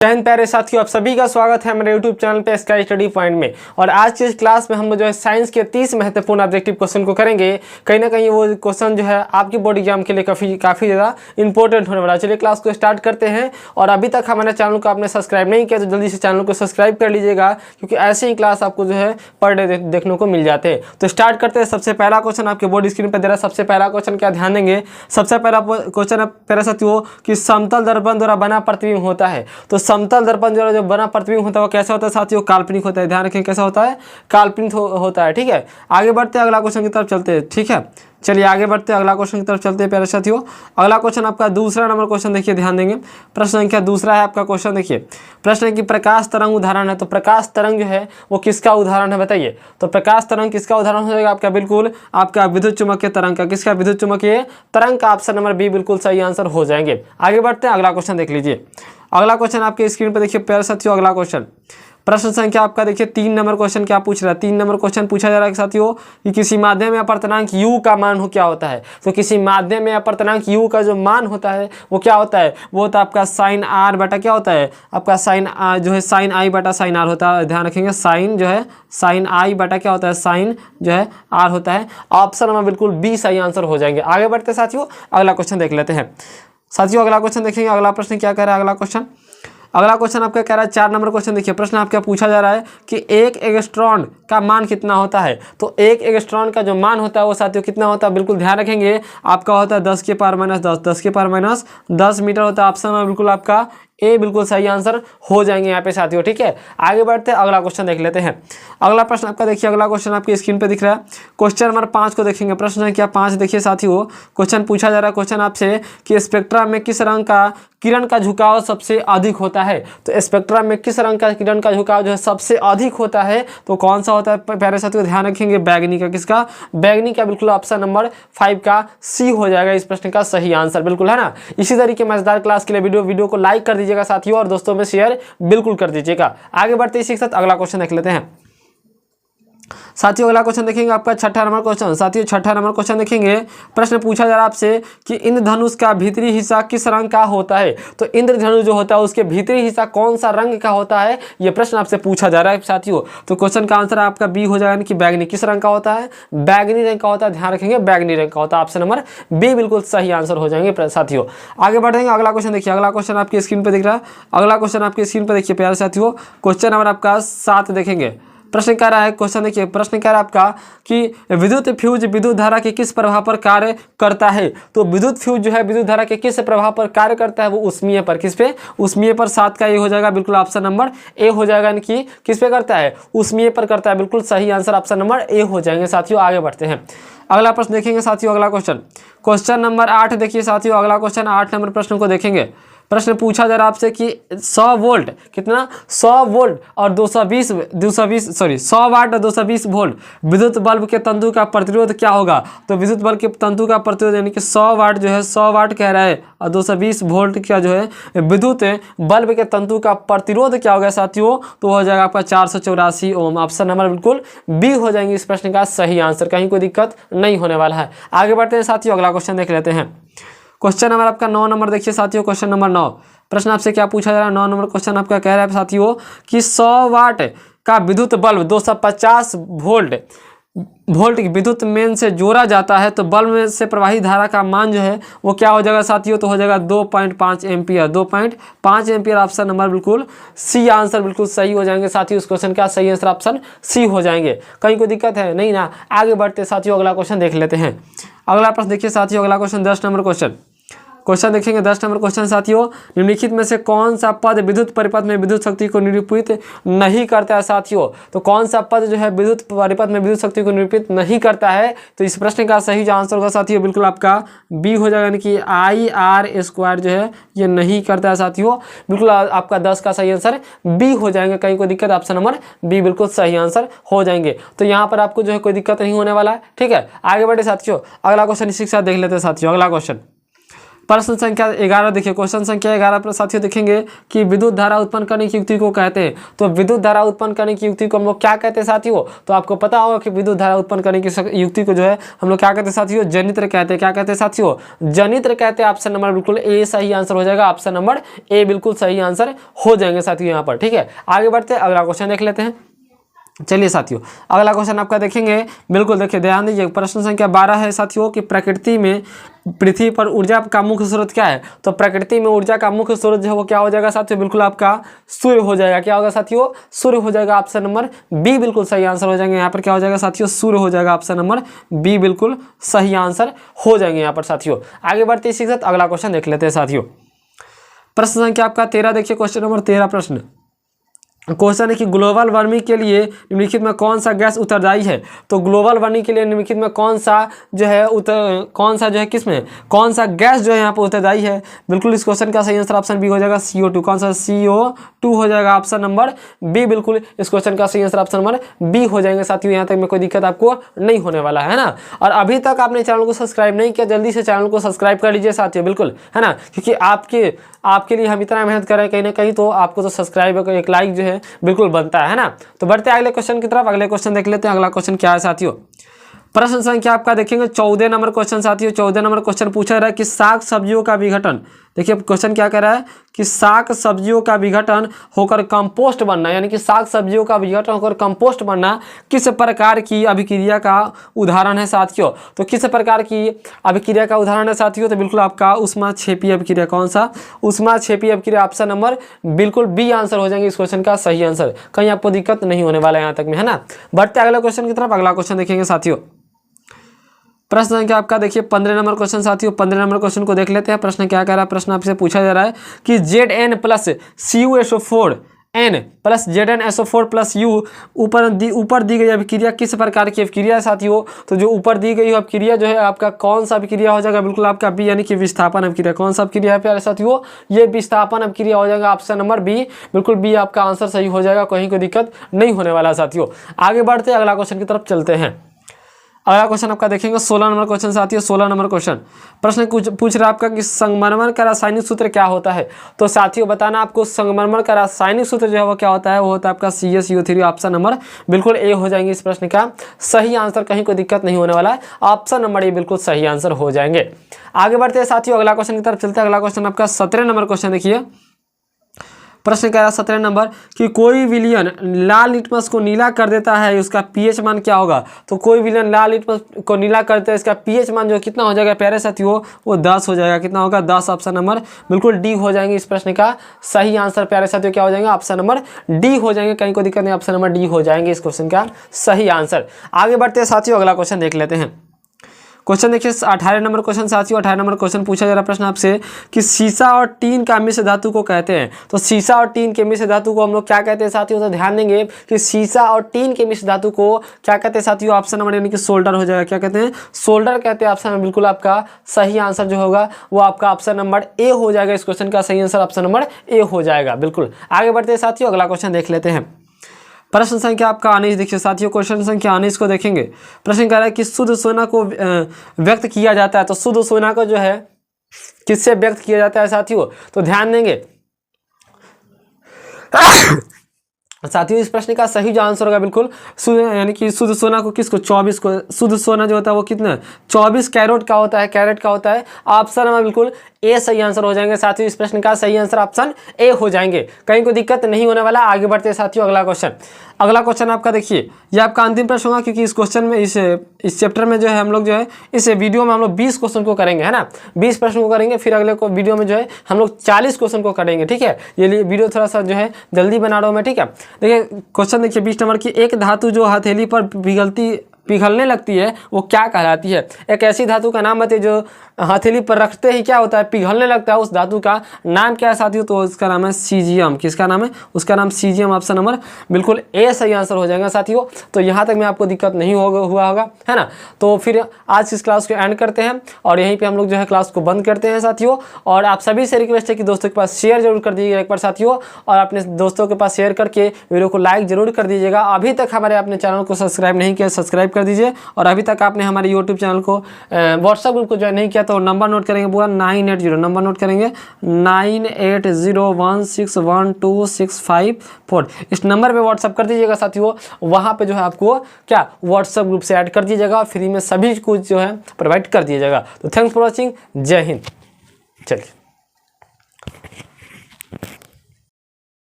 10 प्यारे साथियों, आप सभी का स्वागत है मेरे यूट्यूब चैनल पे स्काई स्टडी पॉइंट में। और आज की इस क्लास में हम जो है साइंस के 30 महत्वपूर्ण ऑब्जेक्टिव क्वेश्चन को करेंगे। कहीं ना कहीं वो क्वेश्चन जो है आपकी बोर्ड एग्जाम के लिए काफ़ी ज़्यादा इंपॉर्टेंट होने वाला है। चलिए क्लास को स्टार्ट करते हैं। और अभी तक हमारे चैनल को आपने सब्सक्राइब नहीं किया तो जल्दी से चैनल को सब्सक्राइब कर लीजिएगा, क्योंकि ऐसे ही क्लास आपको जो है पर डे देखने को मिल जाते हैं। तो स्टार्ट करते हैं। सबसे पहला क्वेश्चन आपके बोर्ड स्क्रीन पर दे रहा है। सबसे पहला क्वेश्चन क्या ध्यान देंगे। सबसे पहला क्वेश्चन है प्यारे साथियों कि समतल दर्पण द्वारा बना प्रतिबिंब होता है। तो समतल दर्पण द्वारा जो बना प्रतिबिंब होता है वो कैसा होता है साथियों, काल्पनिक होता है। ध्यान रखें कैसा होता है, काल्पनिक होता है। ठीक है, आगे बढ़ते हैं, अगला क्वेश्चन की तरफ चलते हैं। ठीक है, चलिए आगे बढ़ते हैं, अगला क्वेश्चन की तरफ चलते हैं प्यारे साथियों। अगला क्वेश्चन आपका दूसरा नंबर क्वेश्चन देखिए, ध्यान देंगे। प्रश्न संख्या दूसरा है आपका क्वेश्चन। देखिए प्रश्न है कि प्रकाश तरंग उदाहरण है। तो प्रकाश तरंग जो है वो किसका उदाहरण है बताइए। तो प्रकाश तरंग किसका उदाहरण हो जाएगा आपका, बिल्कुल आपका विद्युत चुम्बकीय तरंग का। किसका, विद्युत चुम्बकीय तरंग का। ऑप्शन नंबर बी बिल्कुल सही आंसर हो जाएंगे। आगे बढ़ते हैं, अगला क्वेश्चन देख लीजिए। अगला क्वेश्चन आपके स्क्रीन पर देखिए प्यारे साथियों। अगला क्वेश्चन प्रश्न संख्या आपका देखिए 3 नंबर क्वेश्चन क्या पूछ रहा है। 3 नंबर क्वेश्चन पूछा जा रहा है साथियों कि किसी माध्यम में अपवर्तनांक u का मान हो क्या होता है। तो किसी माध्यम में अपवर्तनांक u का जो मान होता है वो क्या होता है, वो होता है आपका साइन r बटा क्या होता है आपका साइन जो है साइन i बटा साइन r होता है। ध्यान रखेंगे, साइन जो है साइन i बटा क्या होता है, साइन जो है r होता है। ऑप्शन नंबर बिल्कुल बी सही आंसर हो जाएंगे। आगे बढ़ते साथियों, अगला क्वेश्चन देख लेते हैं साथियों। अगला क्वेश्चन देखेंगे, अगला प्रश्न क्या कह रहा है। अगला क्वेश्चन आपका कह रहा है 4 नंबर क्वेश्चन। देखिए प्रश्न आपका पूछा जा रहा है कि एक एंगस्ट्रॉन का मान कितना होता है। तो एक एंगस्ट्रॉन का जो मान होता है वो साथियों कितना होता है, बिल्कुल ध्यान रखेंगे आपका होता है 10 के पावर माइनस 10, 10 के पावर माइनस 10 मीटर होता है। ऑप्शन में बिल्कुल आपका ए बिल्कुल सही आंसर हो जाएंगे यहाँ पे साथियों। ठीक है, आगे बढ़ते हैं, अगला क्वेश्चन देख लेते हैं। अगला प्रश्न आपका देखिए, अगला क्वेश्चन आपकी स्क्रीन पे दिख रहा है। क्वेश्चन नंबर 5 को देखेंगे। प्रश्न संख्या 5 देखिए साथियों, क्वेश्चन पूछा जा रहा है क्वेश्चन आपसे कि स्पेक्ट्रम में किस रंग का किरण का झुकाव सबसे अधिक होता है। तो स्पेक्ट्रम में किस रंग का किरण का झुकाव जो है सबसे अधिक होता है, तो कौन सा होता है प्यारे साथियों, ध्यान रखेंगे बैगनी का। किसका, बैगनी का। बिल्कुल ऑप्शन नंबर 5 का सी हो जाएगा इस प्रश्न का सही आंसर, बिल्कुल है ना। इसी तरीके मजेदार क्लास के लिए वीडियो को लाइक कर दीजिएगा साथियों, और दोस्तों में शेयर बिल्कुल कर दीजिएगा। आगे बढ़ते इसी के साथ अगला क्वेश्चन देख लेते हैं साथियों। अगला क्वेश्चन देखेंगे आपका 6ठा नंबर क्वेश्चन। साथियों 6ठा नंबर क्वेश्चन देखेंगे। प्रश्न पूछा जा रहा है आपसे कि इंद्रधनुष का भीतरी हिस्सा किस रंग का होता है। तो इंद्रधनुष जो होता है उसके भीतरी हिस्सा कौन सा रंग का होता है, ये प्रश्न आपसे पूछा जा रहा है साथियों। तो क्वेश्चन का आंसर आपका बी हो जाएगा कि बैगनी। किस रंग का होता है, बैगनी रंग का होता है। ध्यान रखेंगे बैगनी रंग का होता है। ऑप्शन नंबर बी बिल्कुल सही आंसर हो जाएंगे साथियों। आगे बढ़ेंगे, अगला क्वेश्चन देखिए। अगला क्वेश्चन आपकी स्क्रीन पर दिख रहा है। अगला क्वेश्चन आपकी स्क्रीन पर देखिए प्यारे साथियों, क्वेश्चन नंबर आपका 7 देखेंगे। प्रश्न कह रहा है, क्वेश्चन देखिए, प्रश्न कह रहा है आपका कि विद्युत फ्यूज विद्युत धारा के किस प्रभाव पर कार्य करता है। तो विद्युत फ्यूज जो है विद्युत धारा के किस प्रभाव पर कार्य करता है, वो उष्मीय पर। किस पे, उष्मीय पर। 7 का ए हो जाएगा, बिल्कुल ऑप्शन नंबर ए हो जाएगा। यानी कि किस पे करता है, उष्मीय पर करता है। बिल्कुल सही आंसर ऑप्शन नंबर ए हो जाएंगे साथियों। आगे बढ़ते हैं, अगला प्रश्न देखेंगे साथियों। अगला क्वेश्चन नंबर 8 देखिए साथियों। अगला क्वेश्चन 8 नंबर प्रश्न को देखेंगे। प्रश्न पूछा जा रहा है आपसे कि 100 वोल्ट कितना, 100 वोल्ट और 220 100 वाट और 220 वोल्ट विद्युत बल्ब के तंतु का प्रतिरोध क्या होगा। तो विद्युत बल्ब के तंतु का प्रतिरोध यानी कि 100 वाट जो है 100 वाट कह रहा है, और 220 वोल्ट का जो है विद्युत बल्ब के तंतु का प्रतिरोध क्या होगा साथियों, तो हो जाएगा आपका 484 ओम। ऑप्शन नंबर बिल्कुल बी हो जाएंगे इस प्रश्न का सही आंसर। कहीं कोई दिक्कत नहीं होने वाला है। आगे बढ़ते हैं साथियों, अगला क्वेश्चन देख लेते हैं। क्वेश्चन नंबर आपका 9 नंबर देखिए साथियों। क्वेश्चन नंबर 9, प्रश्न आपसे क्या पूछा जा रहा है। 9 नंबर क्वेश्चन आपका कह रहा है साथियों कि 100 वाट का विद्युत बल्ब 250 वोल्ट की विद्युत मेन से जोड़ा जाता है, तो बल्ब में से प्रवाहित धारा का मान जो है वो क्या हो जाएगा साथियों, तो हो जाएगा 2.5 एम्पियर। 2.5 एम्पियर। ऑप्शन नंबर बिल्कुल सी आंसर बिल्कुल सही हो जाएंगे साथियों। इस क्वेश्चन का सही आंसर ऑप्शन सी हो जाएंगे। कहीं कोई दिक्कत है नहीं ना। आगे बढ़ते साथियों, अगला क्वेश्चन देख लेते हैं। अगला प्रश्न देखिए साथियों। अगला क्वेश्चन 10 नंबर क्वेश्चन देखेंगे। 10 नंबर क्वेश्चन साथियों, निम्नलिखित में से कौन सा पद विद्युत परिपथ में विद्युत शक्ति को निरूपित नहीं करता है साथियों। तो कौन सा पद जो है विद्युत परिपथ में विद्युत शक्ति को निरूपित नहीं करता है, तो इस प्रश्न का सही जो आंसर होगा साथियों बिल्कुल आपका बी हो जाएगा। यानी कि IR² जो है ये नहीं करता है साथियों। बिल्कुल आपका 10 का सही आंसर बी हो जाएंगे। कहीं कोई दिक्कत, ऑप्शन नंबर बी बिल्कुल सही आंसर हो जाएंगे। तो यहाँ पर आपको जो है कोई दिक्कत नहीं होने वाला है। ठीक है, आगे बढ़े साथियों, अगला क्वेश्चन इसी के साथ देख लेते हैं साथियों। अगला क्वेश्चन प्रश्न संख्या 11 देखिए, क्वेश्चन संख्या 11 पर साथियों देखेंगे कि विद्युत धारा उत्पन्न करने की युक्ति को कहते हैं। तो विद्युत धारा उत्पन्न करने की युक्ति को हम लोग क्या कहते हैं साथियों? तो आपको पता होगा कि विद्युत धारा उत्पन्न करने की युक्ति को जो है हम लोग क्या कहते हैं साथियों? जनित्र कहते हैं। क्या कहते हैं साथियों? जनित्र कहते हैं। ऑप्शन नंबर बिल्कुल ए सही आंसर हो जाएगा। ऑप्शन नंबर ए बिल्कुल सही आंसर हो जाएंगे साथियों यहाँ पर। ठीक है, आगे बढ़ते हैं, अगला क्वेश्चन देख लेते हैं। चलिए साथियों, अगला क्वेश्चन आपका देखेंगे, बिल्कुल देखिए ध्यान दीजिए। प्रश्न संख्या 12 है साथियों कि प्रकृति में पृथ्वी पर ऊर्जा का मुख्य स्रोत क्या है? तो प्रकृति में ऊर्जा का मुख्य स्रोत जो है वो क्या हो जाएगा साथियों? बिल्कुल आपका सूर्य हो जाएगा। क्या होगा साथियों? सूर्य हो जाएगा। ऑप्शन नंबर बी बिल्कुल सही आंसर हो जाएंगे। यहाँ पर क्या हो जाएगा साथियों? सूर्य हो जाएगा। ऑप्शन नंबर बी बिल्कुल सही आंसर हो जाएंगे यहाँ पर साथियों। आगे बढ़ते इसी के साथ अगला क्वेश्चन देख लेते हैं साथियों। प्रश्न संख्या आपका 13 देखिए, क्वेश्चन नंबर 13 प्रश्न क्वेश्चन है कि ग्लोबल वार्मिंग के लिए निम्नलिखित में कौन सा गैस उत्तरदायी है? तो ग्लोबल वार्मिंग के लिए निम्नलिखित में कौन सा जो है किसमें कौन सा गैस जो है यहाँ पर उत्तरदायी है? बिल्कुल इस क्वेश्चन का सही आंसर ऑप्शन बी हो जाएगा, CO2। कौन सा? CO2 हो जाएगा। ऑप्शन नंबर बी बिल्कुल इस क्वेश्चन का सही आंसर ऑप्शन नंबर बी हो जाएंगे साथियों। यहाँ तक में कोई दिक्कत आपको नहीं होने वाला है ना। और अभी तक आपने चैनल को सब्सक्राइब नहीं किया, जल्दी से चैनल को सब्सक्राइब कर लीजिए साथियों, बिल्कुल है ना, क्योंकि आपके लिए हम इतना मेहनत कर रहे हैं कहीं ना कहीं, तो आपको तो सब्सक्राइब एक लाइक जो है बिल्कुल बनता है ना। तो बढ़ते हैं अगले क्वेश्चन की तरफ। अगले क्वेश्चन देख लेते हैं। अगला क्वेश्चन क्या है साथियों? प्रश्न संख्या आपका देखेंगे 14 नंबर क्वेश्चन साथियों। 14 नंबर क्वेश्चन पूछा रहा है कि साग सब्जियों का विघटन, देखिए क्वेश्चन क्या कह रहा है कि साग सब्जियों का विघटन होकर कंपोस्ट बनना, यानी कि साग सब्जियों का विघटन होकर कंपोस्ट बनना किस प्रकार की अभिक्रिया का उदाहरण है साथियों? तो किस प्रकार की अभिक्रिया का उदाहरण है साथियों? तो बिल्कुल आपका ऊष्माक्षेपीय अभिक्रिया। कौन सा? ऊष्माक्षेपीय अभिक्रिया। ऑप्शन नंबर बिल्कुल बी आंसर हो जाएंगे इस क्वेश्चन का सही आंसर। कहीं आपको दिक्कत नहीं होने वाला है यहाँ तक में, है ना। बढ़ते अगले क्वेश्चन की तरफ। अगला क्वेश्चन देखेंगे साथियों। प्रश्न संख्या आपका देखिए 15 नंबर क्वेश्चन साथियों। 15 नंबर क्वेश्चन को देख लेते हैं। प्रश्न क्या कह रहा है? प्रश्न आपसे पूछा जा रहा है कि Zn plus CuSO4 N plus ZnSO4 plus U ऊपर दी गई अभिक्रिया किस प्रकार की अभिक्रिया है साथियों? तो जो ऊपर दी गई अभिक्रिया जो है आपका कौन सा अभिक्रिया हो जाएगा? बिल्कुल आपका बी, यानी कि विस्थापन अभिक्रिया। कौन सा अभिक्रिया है प्यारे साथियों? ये विस्थापन अभिक्रिया हो जाएगा। ऑप्शन नंबर बी बिल्कुल बी आपका आंसर सही हो जाएगा। कहीं कोई दिक्कत नहीं होने वाला साथियों। आगे बढ़ते अगला क्वेश्चन की तरफ चलते हैं। अगला क्वेश्चन आपका देखेंगे 16 नंबर क्वेश्चन साथियों। 16 नंबर क्वेश्चन प्रश्न पूछ रहा है आपका कि संगमरमर का रासायनिक सूत्र क्या होता है? तो साथियों बताना आपको संगमरमर का रासायनिक सूत्र जो है वो क्या होता है? वो होता है आपका CaCO3। ऑप्शन नंबर बिल्कुल ए हो जाएंगे इस प्रश्न का सही आंसर। कहीं कोई दिक्कत नहीं होने वाला है। ऑप्शन नंबर ए बिल्कुल सही आंसर हो जाएंगे। आगे बढ़ते हैं साथियों, अगला क्वेश्चन की तरफ चलते हैं। अगला क्वेश्चन आपका 17 नंबर क्वेश्चन देखिए। प्रश्न कह रहा है 17 नंबर कि कोई विलयन लाल लिटमस को नीला कर देता है, उसका पीएच मान क्या होगा? तो कोई विलयन लाल लिटमस को नीला करता है, इसका पीएच मान जो कितना हो जाएगा प्यारे साथियों? वो 10 हो जाएगा। कितना होगा? 10। ऑप्शन नंबर बिल्कुल डी हो जाएंगे इस प्रश्न का सही आंसर प्यारे साथियों। क्या हो जाएगा? ऑप्शन नंबर डी हो जाएंगे। कहीं कोई दिक्कत नहीं, ऑप्शन नंबर डी हो जाएंगे इस क्वेश्चन का सही आंसर। आगे बढ़ते हैं साथियों, अगला क्वेश्चन देख लेते हैं। क्वेश्चन देखिए 18 नंबर क्वेश्चन साथियों। 18 नंबर क्वेश्चन पूछा जा रहा प्रश्न आपसे कि सीसा और टीन का मिश्र धातु को कहते हैं। तो सीसा और टीन के मिश्र धातु को हम लोग क्या कहते हैं साथियों? तो ध्यान देंगे कि सीसा और टीन के मिश्र धातु को क्या कहते हैं साथियों? ऑप्शन नंबर यानी कि सोल्डर हो जाएगा। क्या कहते हैं? सोल्डर कहते हैं। ऑप्शन नंबर बिल्कुल आपका सही आंसर जो होगा वो आपका ऑप्शन नंबर ए हो जाएगा। इस क्वेश्चन का सही आंसर ऑप्शन नंबर ए हो जाएगा। बिल्कुल आगे बढ़ते हैं साथियों, अगला क्वेश्चन देख लेते हैं। प्रश्न संख्या आपका 19 देखिए साथियों। क्वेश्चन संख्या 19 को देखेंगे। प्रश्न कह रहा है कि शुद्ध सोना को व्यक्त किया जाता है। तो शुद्ध सोना को जो है किससे व्यक्त किया जाता है साथियों? तो ध्यान देंगे साथियों इस प्रश्न का सही जो आंसर होगा बिल्कुल यानी कि शुद्ध सोना को किसको? 24 को। शुद्ध सोना जो होता है वो कितना? 24 कैरेट का होता है। कैरेट का होता है। ऑप्शन नंबर बिल्कुल ए सही आंसर हो जाएंगे साथियों। इस प्रश्न का सही आंसर ऑप्शन ए हो जाएंगे। कहीं कोई दिक्कत नहीं होने वाला। आगे बढ़ते हैं साथियों, अगला क्वेश्चन। अगला क्वेश्चन आपका देखिए, ये आपका अंतिम प्रश्न होगा, क्योंकि इस क्वेश्चन में इस चैप्टर में जो है हम लोग जो है इस वीडियो में हम लोग 20 क्वेश्चन को करेंगे, है ना। 20 प्रश्न को करेंगे, फिर अगले को वीडियो में जो है हम लोग 40 क्वेश्चन को करेंगे। ठीक है, ये वीडियो थोड़ा सा जो है जल्दी बना रहा हूँ मैं। ठीक है, देखिए क्वेश्चन देखिए 20 नंबर की, एक धातु जो हथेली पर पिघलने लगती है वो क्या कहलाती है? एक ऐसी धातु का नाम बताइए जो हथेली पर रखते ही क्या होता है? पिघलने लगता है। उस धातु का नाम क्या है साथियों? तो उसका नाम है सीजियम। किसका नाम है? उसका नाम सीजियम। ऑप्शन नंबर बिल्कुल ए सही आंसर हो जाएगा साथियों। तो यहाँ तक में आपको दिक्कत नहीं हुआ होगा, है ना। तो फिर आज इस क्लास को एंड करते हैं और यहीं पर हम लोग जो है क्लास को बंद करते हैं साथियों। और आप सभी से रिक्वेस्ट है कि दोस्तों के पास शेयर जरूर कर दीजिएगा एक बार साथियों, और अपने दोस्तों के पास शेयर करके वीडियो को लाइक जरूर कर दीजिएगा। अभी तक हमारे अपने चैनल को सब्सक्राइब नहीं किया, सब्सक्राइब कर दीजिए। और अभी तक आपने हमारे यूट्यूब चैनल को व्हाट्सएप ग्रुप को ज्वाइन नहीं किया तो नंबर नोट करेंगे पूरा 980, नंबर नोट करेंगे 9801612654। इस नंबर पे व्हाट्सएप कर दीजिएगा साथियों। वहाँ पे जो है आपको क्या व्हाट्सएप ग्रुप से ऐड कर दीजिएगा, फ्री में सभी कुछ जो है प्रोवाइड कर दिया जाएगा। तो थैंक्स फॉर वॉचिंग, जय हिंद। चलिए।